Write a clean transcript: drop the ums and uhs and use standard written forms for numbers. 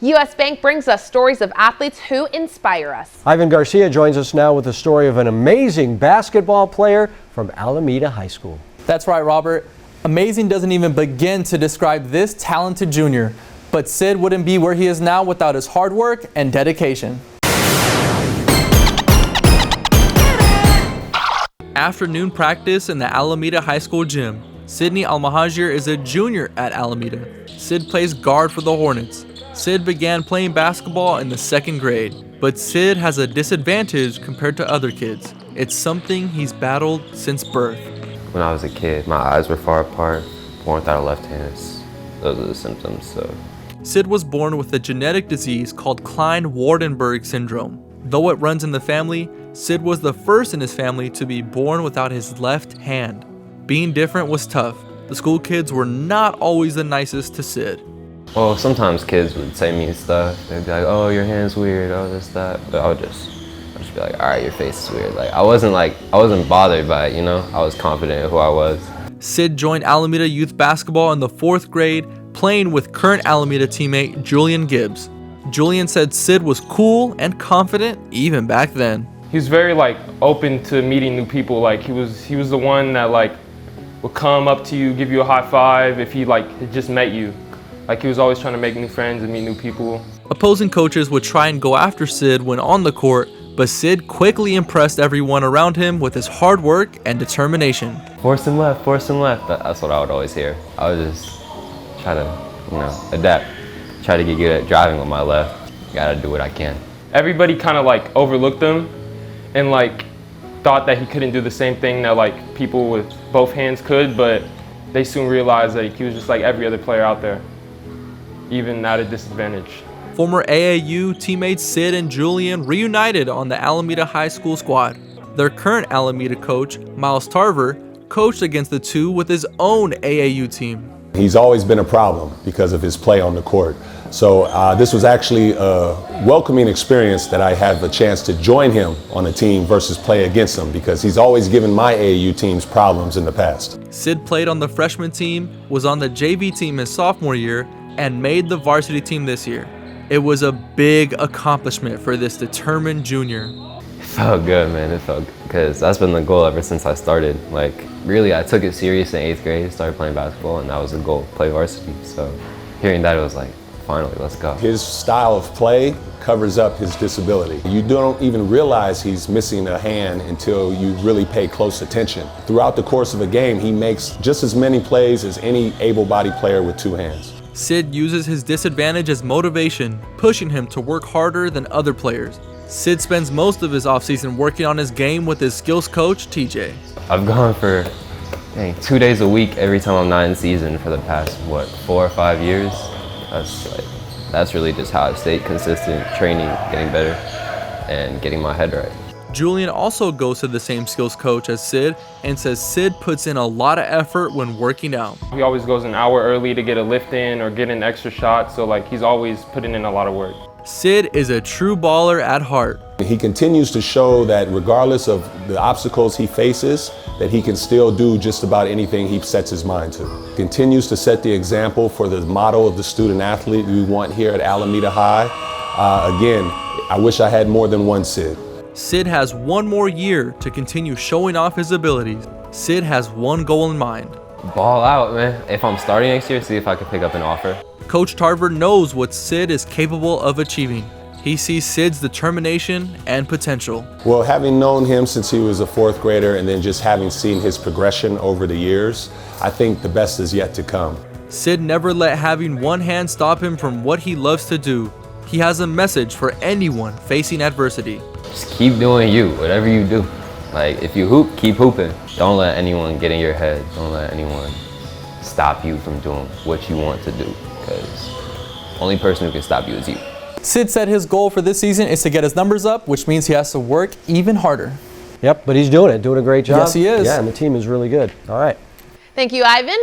U.S. Bank brings us stories of athletes who inspire us. Ivan Garcia joins us now with the story of an amazing basketball player from Alameda High School. That's right, Robert. Amazing doesn't even begin to describe this talented junior. But Sid wouldn't be where he is now without his hard work and dedication. Afternoon practice in the Alameda High School gym. Sydney Almohajer is a junior at Alameda. Sid plays guard for the Hornets. Sid began playing basketball in the 2nd grade, but Sid has a disadvantage compared to other kids. It's something he's battled since birth. When I was a kid, my eyes were far apart, born without a left hand. Those are the symptoms. So Sid was born with a genetic disease called Klein-Wardenberg syndrome. Though it runs in the family, Sid was the first in his family to be born without his left hand. Being different was tough. The school kids were not always the nicest to Sid. well, sometimes kids would say mean stuff. They'd be like, "Oh, your hand's weird. Oh, this, that." But I would just be like, "All right, your face is weird." Like I wasn't bothered by it, you know. I was confident in who I was. Sid joined Alameda youth basketball in the 4th grade, playing with current Alameda teammate Julian Gibbs. Julian said Sid was cool and confident even back then. He was very open to meeting new people. He was the one that would come up to you, give you a high five if he had just met you. He was always trying to make new friends and meet new people. Opposing coaches would try and go after Sid when on the court, but Sid quickly impressed everyone around him with his hard work and determination. Force him left, force him left. That's what I would always hear. I would just try to, adapt. Try to get good at driving with my left. Gotta do what I can. Everybody kind of overlooked him and thought that he couldn't do the same thing that people with both hands could, but they soon realized that he was just like every other player out there, even at a disadvantage. Former AAU teammates Sid and Julian reunited on the Alameda High School squad. Their current Alameda coach, Miles Tarver, coached against the two with his own AAU team. He's always been a problem because of his play on the court. So this was actually a welcoming experience that I have a chance to join him on a team versus play against him, because he's always given my AAU teams problems in the past. Sid played on the freshman team, was on the JV team his sophomore year, and made the varsity team this year. It was a big accomplishment for this determined junior. It felt good, man. It felt good because that's been the goal ever since I started. Really, I took it serious in 8th grade, started playing basketball, and that was the goal, play varsity. So hearing that, it was like, finally, let's go. His style of play covers up his disability. You don't even realize he's missing a hand until you really pay close attention. Throughout the course of a game, he makes just as many plays as any able-bodied player with 2 hands. Sid uses his disadvantage as motivation, pushing him to work harder than other players. Sid spends most of his offseason working on his game with his skills coach, TJ. I've gone for 2 days a week every time I'm not in season for the past, 4 or 5 years. That's really just how I've stayed consistent, training, getting better, and getting my head right. Julian also goes to the same skills coach as Sid and says Sid puts in a lot of effort when working out. He always goes an hour early to get a lift in or get an extra shot, so he's always putting in a lot of work. Sid is a true baller at heart. He continues to show that regardless of the obstacles he faces, that he can still do just about anything he sets his mind to. Continues to set the example for the model of the student athlete we want here at Alameda High. Again, I wish I had more than one Sid. Sid has 1 more year to continue showing off his abilities. Sid has one goal in mind. Ball out, man. If I'm starting next year, see if I can pick up an offer. Coach Tarver knows what Sid is capable of achieving. He sees Sid's determination and potential. Well, having known him since he was a 4th grader and then just having seen his progression over the years, I think the best is yet to come. Sid never let having one hand stop him from what he loves to do. He has a message for anyone facing adversity. Just keep doing you, whatever you do. If you hoop, keep hooping. Don't let anyone get in your head. Don't let anyone stop you from doing what you want to do, because the only person who can stop you is you. Sid said his goal for this season is to get his numbers up, which means he has to work even harder. Yep, but he's doing a great job. Yes, he is. Yeah, and the team is really good. All right. Thank you, Ivan.